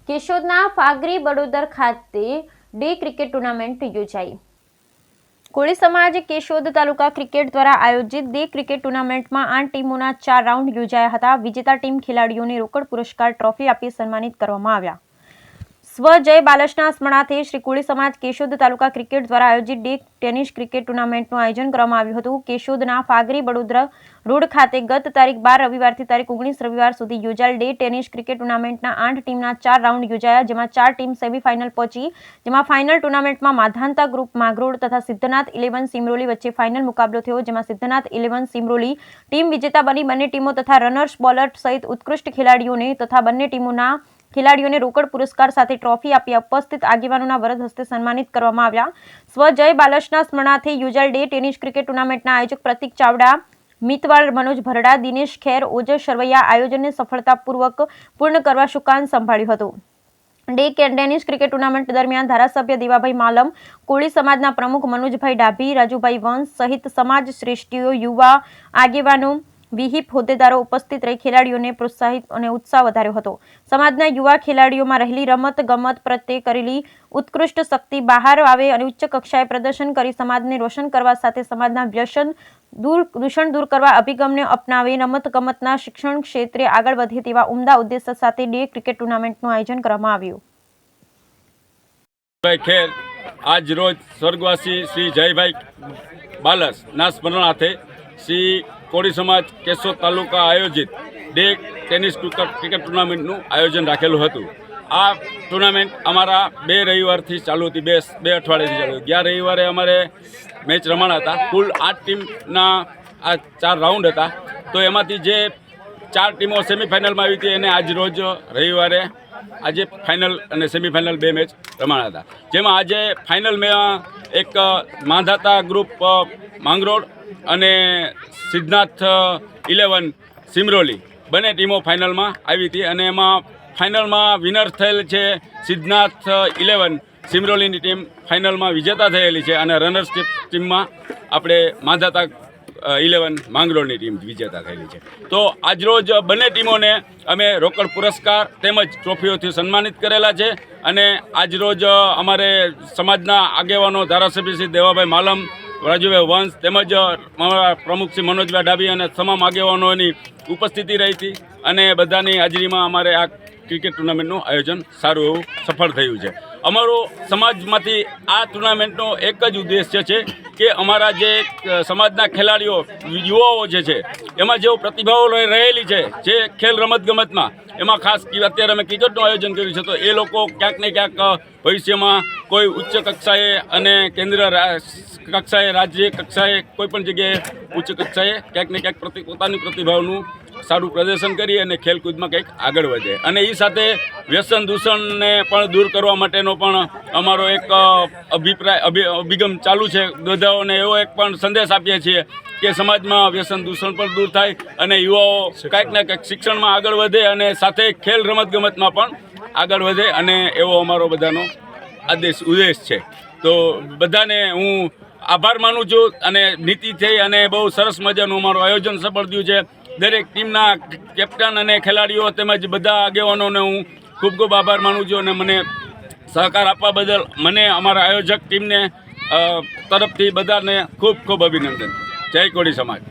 કેશોદના ફાગરી બડોદર ખાતે day cricket tournament યોજાઈ। કોળી સમાજ કેશોદ તાલુકા ક્રિકેટ દ્વારા આયોજિત ડે ક્રિકેટ ટુર્નામેન્ટમાં 8 ટીમોના 4 રાઉન્ડ યોજાયા હતા। વિજેતા ટીમ ખેલાડીઓને રોકડ પુરસ્કાર ટ્રોફી આપી સન્માનિત કરવામાં આવ્યા। સ્વ જય બાલસના સ્મરણાર્થે શ્રી કોળી સમાજ કેશોદ તાલુકા ક્રિકેટ દ્વારા આયોજિત ડે ટેનિસ ક્રિકેટ ટુર્નામેન્ટનું આયોજન કરવામાં આવ્યું હતું। કેશોદના ફાગરી બડોદરા રોડ ખાતે ગત તારીખ 12 રવિવારથી તારીખ 19 રવિવાર સુધી યોજાયેલ ડે ટેનિસ ક્રિકેટ ટુર્નામેન્ટના 8 ટીમના 4 રાઉન્ડ યોજાયા, જેમાં 4 ટીમ સેમીફાઇનલ પહોંચી, જેમાં ફાઇનલ ટુર્નામેન્ટમાં માધાંતા ગ્રુપ માંગરોળ તથા સિદ્ધનાથ 11 સિમરોલી વચ્ચે ફાઇનલ મુકાબલો થયો, જેમાં સિદ્ધનાથ 11 સિમરોલી ટીમ વિજેતા બની। બંને ટીમો તથા રનર્સ બોલર સહિત ઉત્કૃષ્ટ ખેલાડીઓને તથા બંને ટીમોના ખેલાડીઓને રોકડ પુરસ્કાર સાથે ટ્રોફી આપી ઉપસ્થિત આગેવાનોના વરદ હસ્તે સન્માનિત કરવામાં આવ્યા। સ્વ જય બાલસના સ્મરણાર્થે યોજાયેલ ડે ટેનિસ ક્રિકેટ ટુર્નામેન્ટના આયોજક પ્રતિક ચાવડા, મિતવાળ મનોજ ભરડા, દિનેશ ખેર, ઓજસ સરવૈયા આયોજનને સફળતાપૂર્વક પૂર્ણ કરવા સુકાન સંભાળ્યું હતું। ડે ટેનિસ ક્રિકેટ ટુર્નામેન્ટ દરમિયાન ધારાસભ્ય દેવાભાઈ માલમ, કોળી સમાજના પ્રમુખ મનોજભાઈ ડાભી, રાજુભાઈ વંશ સહિત સમાજ શ્રેષ્ઠીઓ, યુવા આગેવાનો, વિહિપ હોદ્દેદારો ઉપસ્થિત રહી ખેલાડીઓને પ્રોત્સાહિત અને ઉત્સાહ વધાર્યો હતો। સમાજના યુવા ખેલાડીઓમાં રહેલી રમત ગમત પ્રત્યે કરેલી ઉત્કૃષ્ટ શક્તિ બહાર આવે અને ઉચ્ચ કક્ષાએ પ્રદર્શન કરી સમાજને રોશન કરવા સાથે સમાજના દૂષણ દૂર કરવા અભિગમને અપનાવી રમત ગમતના શિક્ષણ ક્ષેત્રે આગળ વધે તેવા ઉમદા ઉદ્દેશ્ય સાથે ડે ક્રિકેટ ટુર્નામેન્ટનું આયોજન કરવામાં આવ્યું। આજ રોજ સ્વર્ગવાસી શ્રી જયભાઈ બાલસના સ્મરણાર્થે શ્રી કોળી સમાજ કેશોદ તાલુકા આયોજિત ડે ટેનિસ ક્રિકેટ ટુર્નામેન્ટનું આયોજન રાખેલું હતું। આ ટુર્નામેન્ટ અમારા 2 રવિવારથી ચાલુ હતી, બે અઠવાડિયાથી ચાલુ હતી। 11 રવિવારે અમારે મેચ રમાણા હતા। કુલ 8 ટીમના આ 4 રાઉન્ડ હતા, તો એમાંથી જે 4 ટીમો સેમીફાઇનલમાં આવી હતી એને આજ રોજ રવિવારે આજે ફાઇનલ અને સેમીફાઇનલ 2 મેચ રમાણા હતા, જેમાં આજે ફાઇનલમાં એક માધાતા ગ્રુપ માંગરોળ અને સિદ્ધનાથ 11 સિમરોલી બંને ટીમો ફાઇનલમાં આવી હતી અને એમાં ફાઇનલમાં વિનર થયેલ છે સિદ્ધનાથ 11 સિમરોલીની ટીમ ફાઇનલમાં વિજેતા થયેલી છે અને રનર્સ ટીમમાં આપણે માધાતા 11 માંગરોળની ટીમ વિજેતા થયેલી છે। તો આજરોજ બંને ટીમોને અમે રોકડ પુરસ્કાર તેમજ ટ્રોફીઓથી સન્માનિત કરેલા છે અને આજરોજ અમારે સમાજના આગેવાનો ધારાસભ્ય શ્રી દેવાભાઈ માલમ, રાજુભાઈ વંશ તેમજ અમારા પ્રમુખ શ્રી મનોજભાઈ ડાભી અને તમામ આગેવાનોની ઉપસ્થિતિ રહી હતી અને બધાની હાજરીમાં અમારે આ ક્રિકેટ ટુર્નામેન્ટનું આયોજન સારું એવું સફળ થયું છે। અમારો સમાજમાંથી આ ટુર્નામેન્ટનો એક જ ઉદ્દેશ્ય છે કે અમારા જે સમાજના ખેલાડીઓ યુવાઓ જે છે એમાં જેઓ પ્રતિભાઓ રહેલી છે જે ખેલ રમતગમતમાં, એમાં ખાસ અત્યારે અમે ક્રિકેટનું આયોજન કર્યું છે, તો એ લોકો ક્યાંક ને ક્યાંક ભવિષ્યમાં કોઈ ઉચ્ચ કક્ષાએ અને કેન્દ્ર કક્ષાએ, રાજ્ય કક્ષાએ, કોઈ પણ જગ્યાએ ઉચ્ચ કક્ષાએ ક્યાંક ને ક્યાંક પોતાની પ્રતિભાવનું સારું પ્રદર્શન કરી અને ખેલકૂદમાં કંઈક આગળ વધે અને એ સાથે વ્યસન દૂષણને પણ દૂર કરવા માટેનો પણ અમારો એક અભિગમ ચાલુ છે। બધાઓને એવો એક પણ સંદેશ આપીએ છીએ કે સમાજમાં વ્યસન દૂષણ પણ દૂર થાય અને યુવાઓ કંઈક ને કંઈક શિક્ષણમાં આગળ વધે અને સાથે ખેલ રમતગમતમાં પણ આગળ વધે અને એવો અમારો બધાનો ઉદ્દેશ છે। તો બધાને હું આભાર માનું છું અને નીતિ થઈ અને બહુ સરસ મજાનું અમારું આયોજન સફળ થયું છે। દરેક ટીમના કેપ્ટન અને ખેલાડીઓ તેમજ બધા આગેવાનોને હું ખૂબ ખૂબ આભાર માનું છું અને મને સહકાર આપવા બદલ મને અમારા આયોજક ટીમને તરફથી બધાને ખૂબ ખૂબ અભિનંદન। જય કોળી સમાજ।